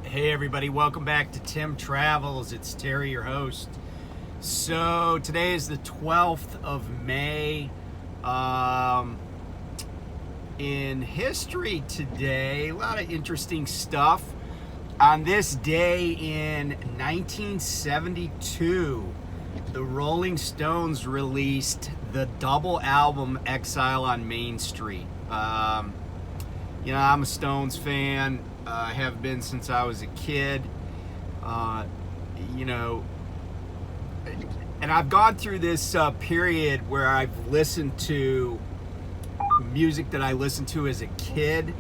Hey everybody, welcome back to Tim Travels. It's Terry, your host. So today is the 12th of May. In history today, a lot of interesting stuff. On this day in 1972, the Rolling Stones released the double album Exile on Main Street. I'm a Stones fan. I have been since I was a kid. And I've gone through this period where I've listened to music that I listened to as a kid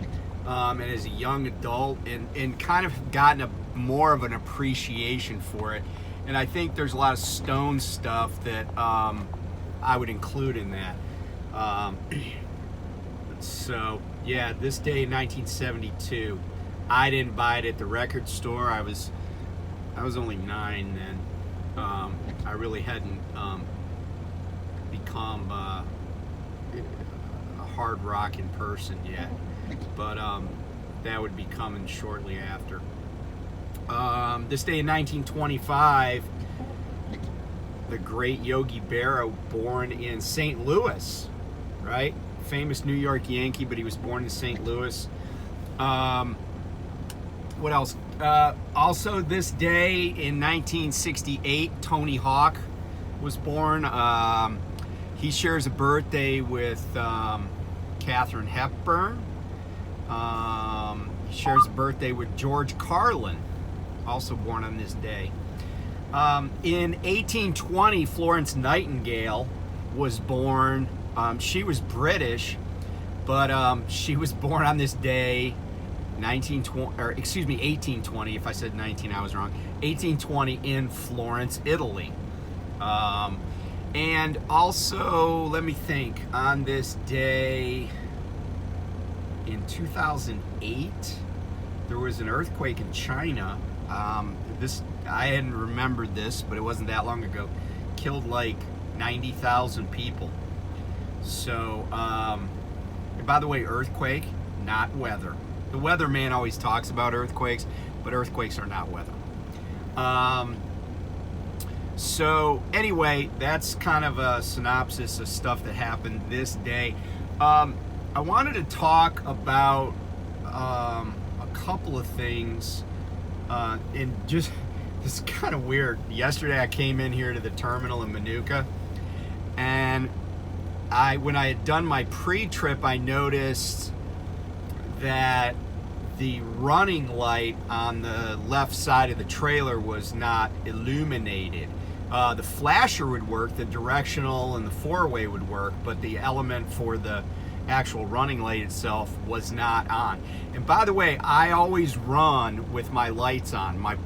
and as a young adult, and kind of gotten more of an appreciation for it. And I think there's a lot of Stones stuff that I would include in that. So yeah, this day in 1972, I didn't buy it at the record store. I was only 9 then. I really hadn't become a hard rocking person yet, but that would be coming shortly after. This day in 1925, the great Yogi Berra, born in St. Louis, right? Famous New York Yankee, but he was born in St. Louis. What else? Also, this day in 1968, Tony Hawk was born. He shares a birthday with Katharine Hepburn. He shares a birthday with George Carlin, also born on this day. In 1820, Florence Nightingale was born. She was British, but she was born on this day, 1820. If I said 19, I was wrong. 1820 in Florence, Italy. And also, let me think, on this day in 2008, there was an earthquake in China. I hadn't remembered this, but it wasn't that long ago. Killed like 90,000 people. So, and by the way, earthquake, not weather. The weatherman always talks about earthquakes, but earthquakes are not weather. So anyway, that's kind of a synopsis of stuff that happened this day. I wanted to talk about a couple of things, and just, this is kind of weird. Yesterday I came in here to the terminal in Minooka, and when I had done my pre-trip, I noticed that the running light on the left side of the trailer was not illuminated. The flasher would work, the directional and the four-way would work, but the element for the actual running light itself was not on. And by the way, I always run with my lights on, not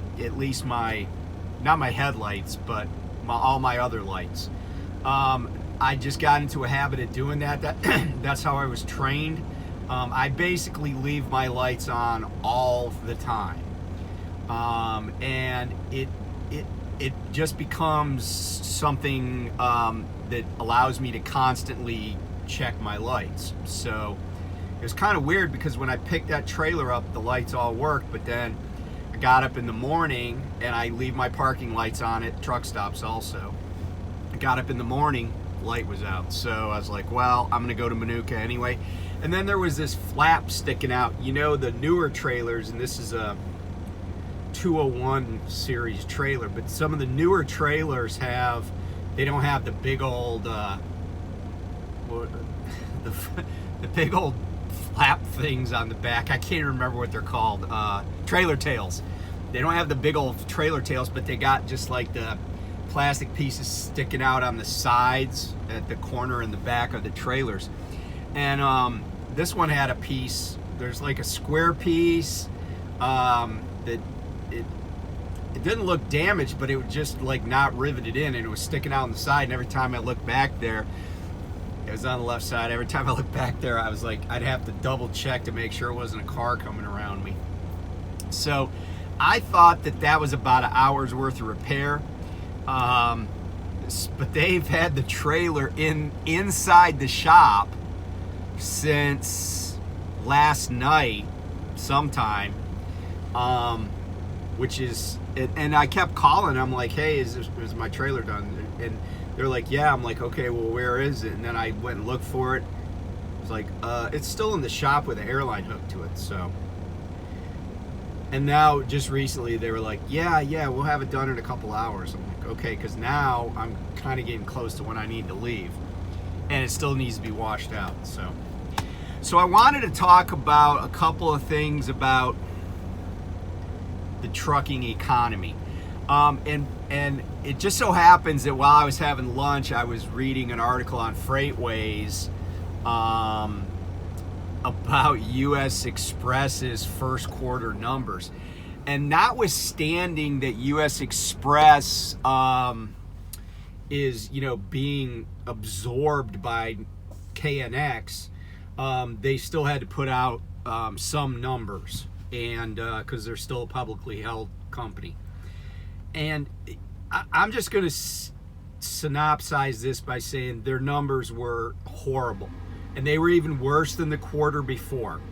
my headlights, but all my other lights. I just got into a habit of doing that. That's how I was trained. I basically leave my lights on all the time, and it just becomes something that allows me to constantly check my lights. So it was kind of weird, because when I picked that trailer up, the lights all worked, but then I got up in the morning and I leave my parking lights on at truck stops also. I got up in the morning, light was out, so I was like, well, I'm gonna go to Minooka anyway. And then there was this flap sticking out, the newer trailers, and this is a 201 series trailer, but some of the newer trailers they don't have the big old the big old flap things on the back. I can't remember what they're called. Trailer tails. They don't have the big old trailer tails, but they got just like the plastic pieces sticking out on the sides at the corner and the back of the trailers. And this one had a piece, there's like a square piece that it didn't look damaged, but it was just like not riveted in, and it was sticking out on the side. And every time I looked back there, it was on the left side. Every time I looked back there, I was like, I'd have to double check to make sure it wasn't a car coming around me. So I thought that was about an hour's worth of repair. But they've had the trailer inside the shop since last night sometime. which is, and I kept calling. I'm like, hey, is my trailer done? And they're like, yeah. I'm like, okay, well, where is it? And then I went and looked for it. It's like, it's still in the shop with an airline hook to it. So, and now just recently they were like, yeah, we'll have it done in a couple hours. I'm like, okay, because now I'm kind of getting close to when I need to leave, and it still needs to be washed out. So I wanted to talk about a couple of things about the trucking economy. And it just so happens that while I was having lunch, I was reading an article on Freightways about U.S. Express's first quarter numbers. And notwithstanding that U.S. Express is, being absorbed by KNX, they still had to put out some numbers, and because they're still a publicly held company. And I'm just going to synopsize this by saying their numbers were horrible, and they were even worse than the quarter before.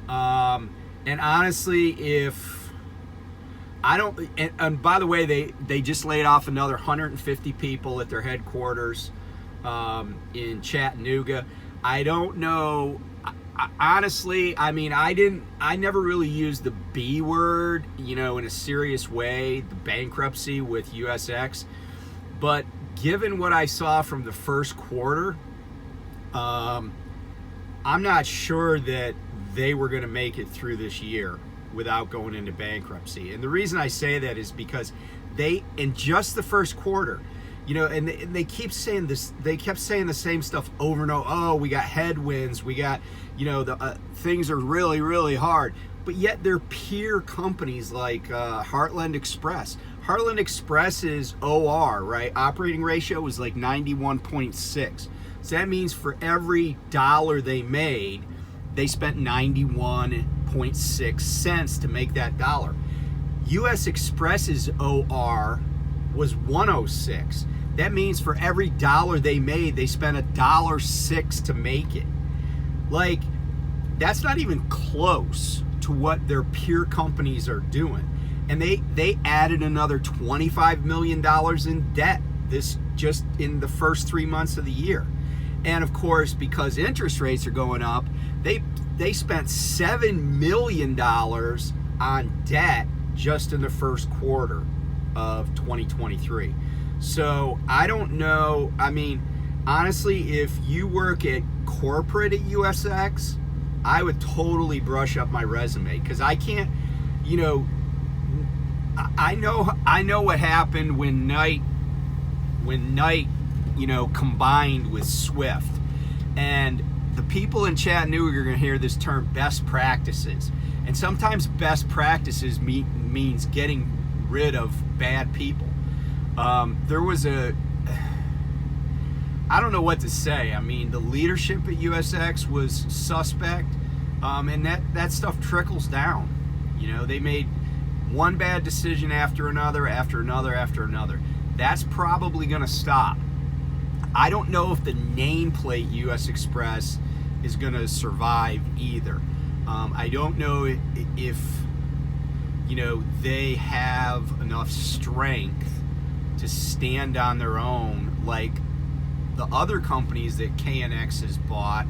And honestly, if I don't, and by the way, they just laid off another 150 people at their headquarters in Chattanooga. I don't know. Honestly, I mean, I never really used the B word, in a serious way, the bankruptcy with USX. But given what I saw from the first quarter, I'm not sure that they were going to make it through this year without going into bankruptcy. And the reason I say that is because in just the first quarter, and they keep saying this. They kept saying the same stuff over and over. Oh, we got headwinds. We got, the things are really, really hard. But yet they're peer companies like Heartland Express. Heartland Express's OR, right, operating ratio was like 91.6. So that means for every dollar they made, they spent 91.6 cents to make that dollar. U.S. Express's OR was 106. That means for every dollar they made, they spent $1.06 to make it. Like, that's not even close to what their peer companies are doing. And they added another $25 million in debt just in the first 3 months of the year. And of course, because interest rates are going up, they spent $7 million on debt just in the first quarter of 2023. So I don't know. I mean, honestly, if you work at corporate at USX, I would totally brush up my resume, because I can't, I know what happened when Knight, combined with Swift. And the people in Chattanooga are going to hear this term, best practices. And sometimes best practices means getting rid of bad people. There was I don't know what to say. I mean, the leadership at USX was suspect, and that stuff trickles down. They made one bad decision after another. That's probably going to stop. I don't know if the nameplate US Express is going to survive either. I don't know if they have enough strength to stand on their own like the other companies that KNX has bought,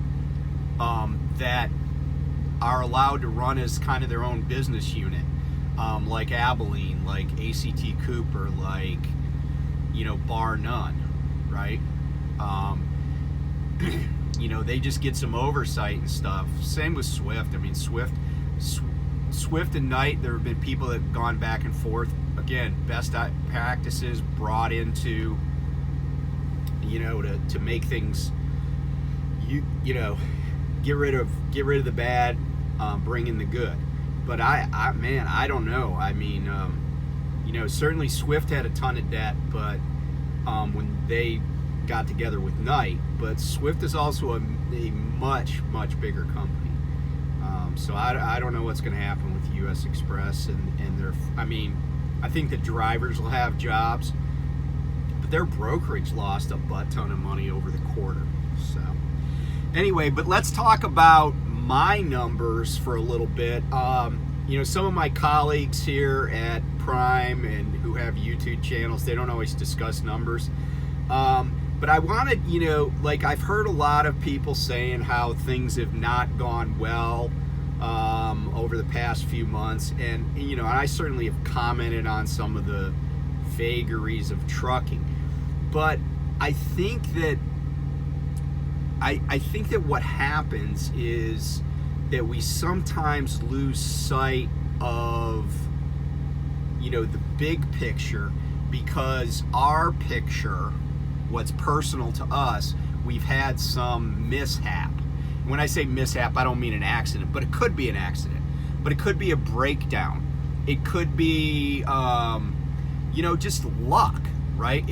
that are allowed to run as kind of their own business unit, like Abilene, like ACT Cooper, like, bar none, right? They just get some oversight and stuff. Same with Swift. I mean, Swift and Knight, there have been people that have gone back and forth. Again, best practices brought into, to make things, get rid of the bad, bring in the good. But I don't know. I mean, certainly Swift had a ton of debt, but when they got together with Knight, but Swift is also a much, much bigger company. So I don't know what's going to happen with U.S. Express and their. I mean, I think the drivers will have jobs, but their brokerage lost a butt ton of money over the quarter. So anyway, but let's talk about my numbers for a little bit. some of my colleagues here at Prime and who have YouTube channels, they don't always discuss numbers. But I wanted, like I've heard a lot of people saying how things have not gone well over the past few months. And I certainly have commented on some of the vagaries of trucking. But I think that what happens is that we sometimes lose sight of the big picture, because our picture, what's personal to us, we've had some mishap. When I say mishap, I don't mean an accident, but it could be an accident, but it could be a breakdown, it could be just luck, right?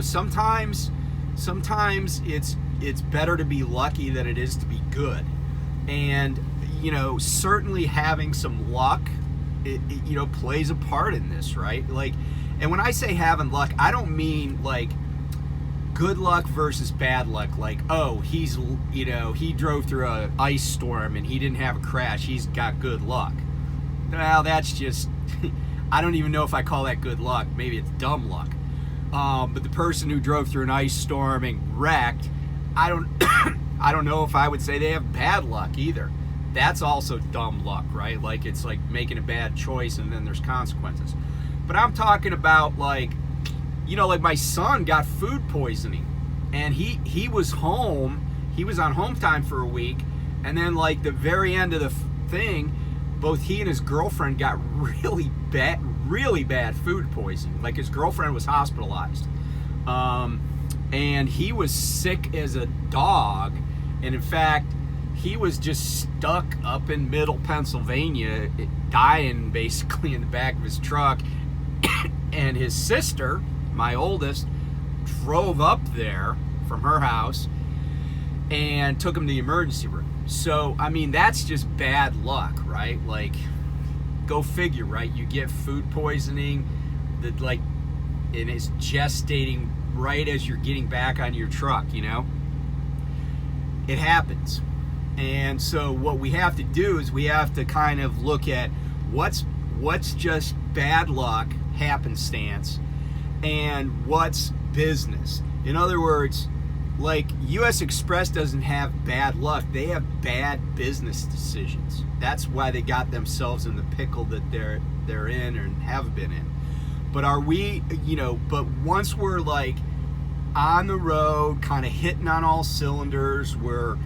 Sometimes it's better to be lucky than it is to be good. And certainly having some luck, it plays a part in this, right? And when I say having luck, I don't mean like good luck versus bad luck. Like, oh, he drove through an ice storm and he didn't have a crash, he's got good luck. Well, that's just I don't even know if I call that good luck. Maybe it's dumb luck. But the person who drove through an ice storm and wrecked, I don't know if I would say they have bad luck either. That's also dumb luck, right? Like, it's like making a bad choice and then there's consequences. But I'm talking about like my son got food poisoning, and he was home. He was on home time for a week, and then like the very end of the thing, both he and his girlfriend got really bad food poisoning. Like, his girlfriend was hospitalized, and he was sick as a dog. And in fact, he was just stuck up in middle Pennsylvania, dying basically in the back of his truck. And his sister, my oldest, drove up there from her house and took him to the emergency room. So, I mean, that's just bad luck, right? Like, go figure, right? You get food poisoning and it's gestating right as you're getting back on your truck, It happens. And so what we have to do is we have to kind of look at what's just bad luck, happenstance, and what's business. In other words, like, U.S. Express doesn't have bad luck, they have bad business decisions. That's why they got themselves in the pickle that they're in and have been in. But are we, but once we're like on the road, kind of hitting on all cylinders, we're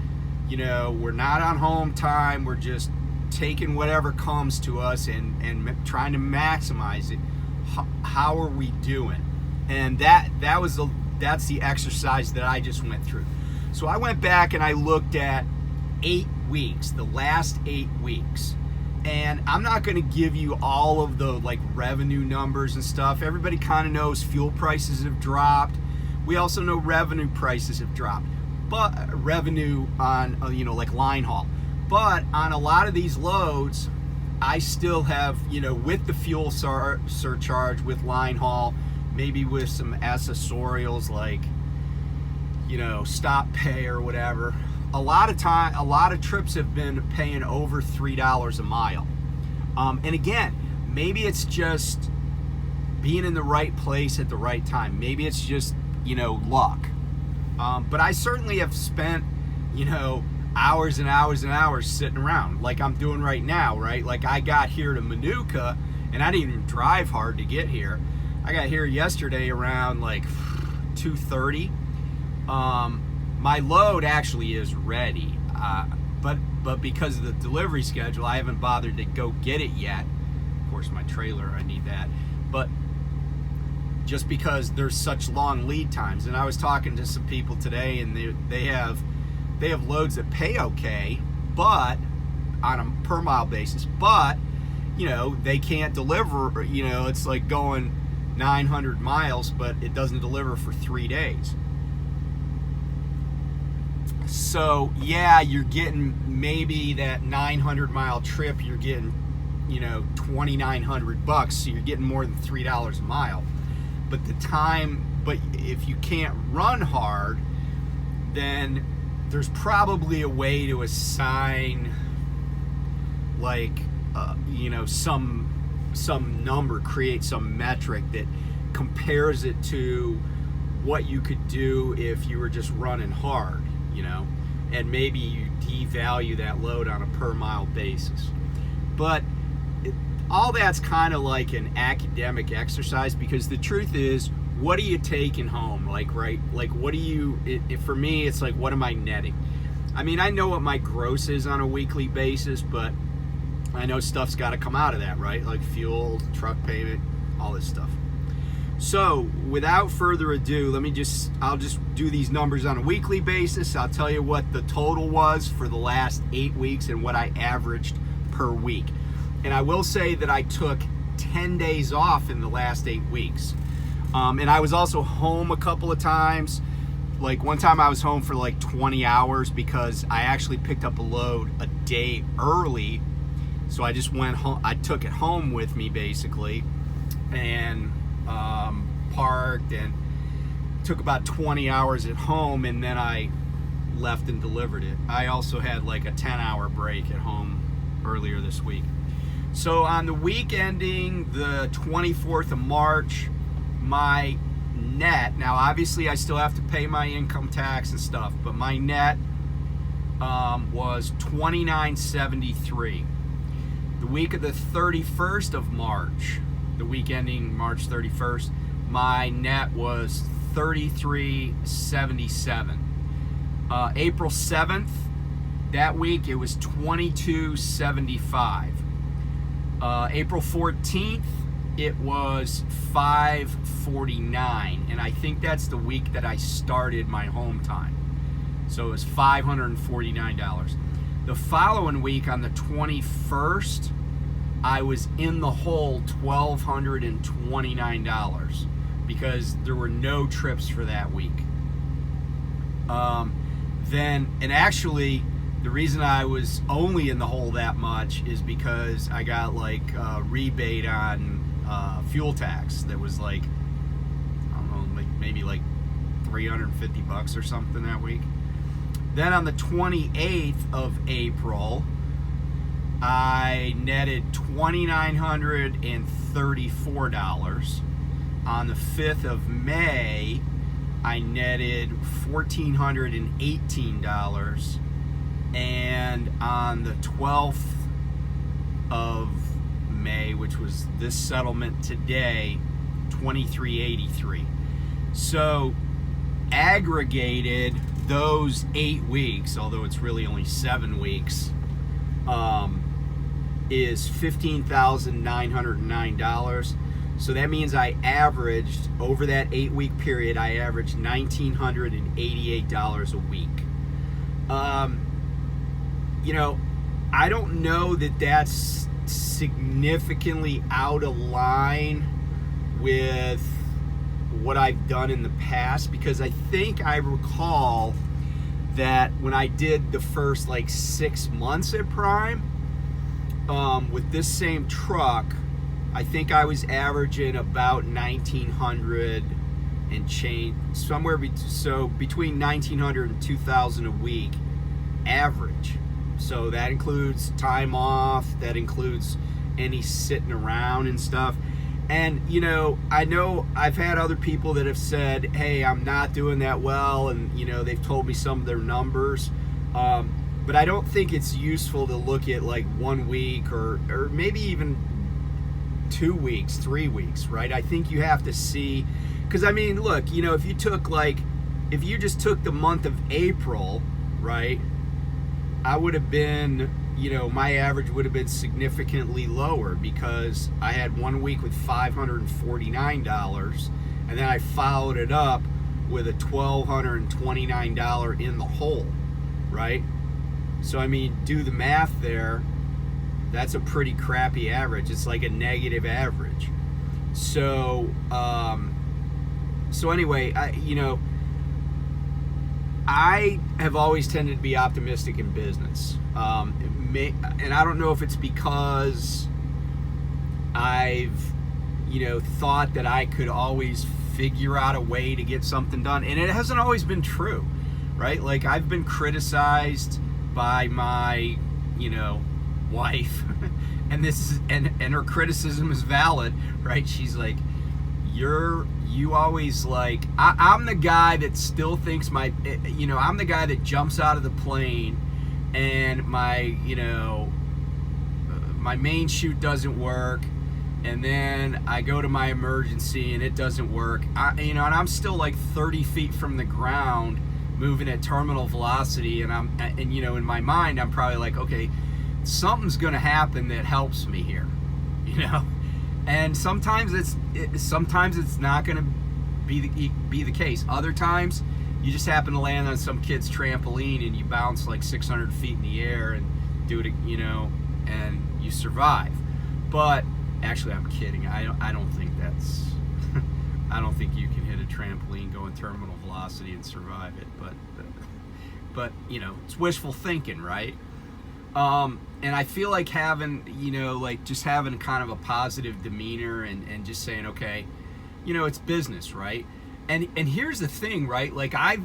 not on home time, we're just taking whatever comes to us and trying to maximize it, how are we doing? And that's the exercise that I just went through. So I went back and I looked at 8 weeks, the last 8 weeks. And I'm not going to give you all of the like revenue numbers and stuff. Everybody kind of knows fuel prices have dropped. We also know revenue prices have dropped. But revenue on, like line haul. But on a lot of these loads, I still have, with the fuel surcharge, with line haul, maybe with some accessorials like, stop pay or whatever. A lot of trips have been paying over $3 a mile. And again, maybe it's just being in the right place at the right time. Maybe it's just, luck. But I certainly have spent, hours and hours and hours sitting around like I'm doing right now, right? Like, I got here to Manuka and I didn't even drive hard to get here. I got here yesterday around like 2:30. My load actually is ready, but because of the delivery schedule, I haven't bothered to go get it yet. Of course, my trailer, I need that, but just because there's such long lead times. And I was talking to some people today, and they have loads that pay okay, but on a per mile basis, but they can't deliver. It's like going 900 miles, but it doesn't deliver for 3 days. So yeah, you're getting maybe that 900 mile trip, you're getting, $2,900, so you're getting more than $3 a mile. But if you can't run hard, then there's probably a way to assign like some number, create some metric that compares it to what you could do if you were just running hard, and maybe you devalue that load on a per mile basis. But all that's kind of like an academic exercise, because the truth is, what are you taking home? What do you, for me, it's like, what am I netting? I mean, I know what my gross is on a weekly basis, but I know stuff's got to come out of that, right? Like fuel, truck payment, all this stuff. So without further ado, I'll just do these numbers on a weekly basis. I'll tell you what the total was for the last 8 weeks and what I averaged per week. And I will say that I took 10 days off in the last 8 weeks. And I was also home a couple of times. Like one time I was home for like 20 hours because I actually picked up a load a day early. So I just went home, I took it home with me basically, and parked and took about 20 hours at home, and then I left and delivered it. I also had like a 10-hour break at home earlier this week. So on the week ending the 24th of March, my net, now obviously I still have to pay my income tax and stuff, but my net was $29.73. The week of the 31st of March, the week ending March 31st, my net was $33.77. April 7th, that week it was $22.75. April 14th, it was $5.49, and I think that's the week that I started my home time. So it was $549. The following week, on the 21st, I was in the hole $1,229 because there were no trips for that week. And actually, the reason I was only in the hole that much is because I got like a rebate on fuel tax that was like, I don't know, maybe like $350 or something that week. Then on the 28th of April, I netted $2,934. On the 5th of May, I netted $1,418. And on the 12th of May, which was this settlement today, $2,383. So aggregated those 8 weeks, although it's really only 7 weeks, is $15,909. So that means I averaged, over that 8-week period, I averaged $1,988 a week. I don't know that that's significantly out of line with what I've done in the past, because I think I recall that when I did the first like 6 months at Prime, with this same truck, I think I was averaging about 1,900 and change, so between 1,900 and 2,000 a week average. So that includes time off, that includes any sitting around and stuff. And I know I've had other people that have said, hey, I'm not doing that well, and they've told me some of their numbers, but I don't think it's useful to look at like 1 week or maybe even 2 weeks, 3 weeks, right? I think you have to see, because I mean, look, if you just took the month of April, right, I would have been, my average would have been significantly lower, because I had 1 week with $549, and then I followed it up with a $1,229 in the hole, right? So I mean, do the math there. That's a pretty crappy average. It's like a negative average. So anyway, I have always tended to be optimistic in business. And I don't know if it's because I've, thought that I could always figure out a way to get something done. And it hasn't always been true, right? Like, I've been criticized by my, wife and this is and her criticism is valid, right? She's like, you always like, I'm the guy that still thinks I'm the guy that jumps out of the plane and my main chute doesn't work, and then I go to my emergency and it doesn't work. And I'm still like 30 feet from the ground, moving at terminal velocity, and in my mind I'm probably like, okay, something's gonna happen that helps me here, and sometimes it's not gonna be the case. Other times you just happen to land on some kid's trampoline and you bounce like 600 feet in the air and do it, and you survive. But actually, I'm kidding. I don't think that's I don't think you can hit a trampoline going terminal velocity and survive it, but it's wishful thinking, right? And I feel like having just having kind of a positive demeanor and just saying, okay, it's business, right? And here's the thing, right? Like I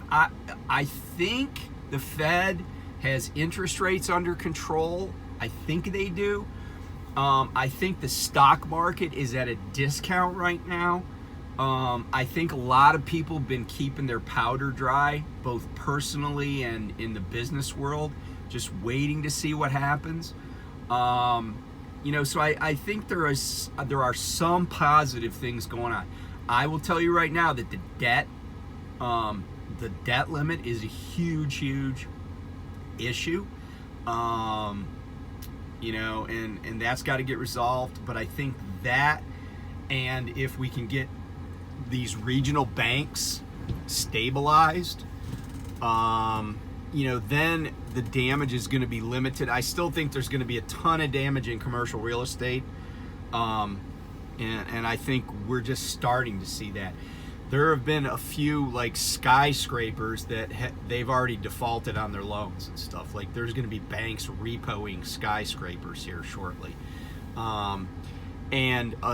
think the Fed has interest rates under control. I think they do. I think the stock market is at a discount right now. I think a lot of people have been keeping their powder dry, both personally and in the business world, just waiting to see what happens. So I think there are some positive things going on. I will tell you right now that the debt limit is a huge issue. And that's got to get resolved. But I think that, and if we can get these regional banks stabilized, then the damage is going to be limited. I still think there's going to be a ton of damage in commercial real estate, and I think we're just starting to see that. There have been a few like skyscrapers that they've already defaulted on their loans and stuff. Like there's going to be banks repoing skyscrapers here shortly, and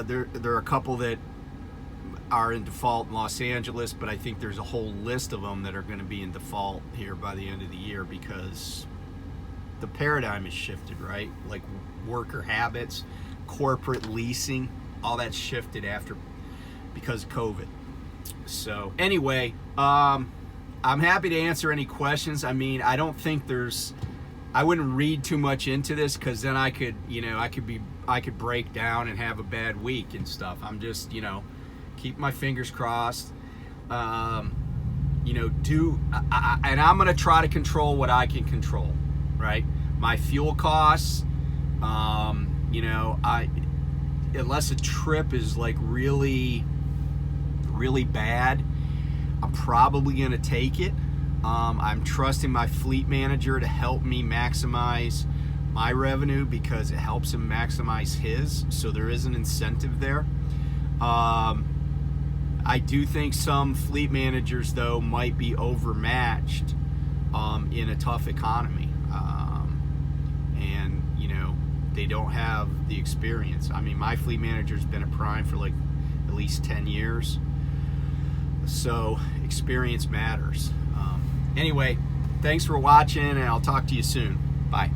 there are a couple that are in default in Los Angeles, but I think there's a whole list of them that are going to be in default here by the end of the year because the paradigm has shifted, right? Like worker habits, corporate leasing, all that shifted because of COVID. So anyway, I'm happy to answer any questions. I mean, I don't think I wouldn't read too much into this because then I could break down and have a bad week and stuff. I'm just, keep my fingers crossed. And I'm going to try to control what I can control, right? My fuel costs, unless a trip is like really bad, I'm probably going to take it. I'm trusting my fleet manager to help me maximize my revenue because it helps him maximize his. So there is an incentive there. I do think some fleet managers, though, might be overmatched in a tough economy. And, they don't have the experience. I mean, my fleet manager's been at Prime for like at least 10 years. So experience matters. Anyway, thanks for watching, and I'll talk to you soon. Bye.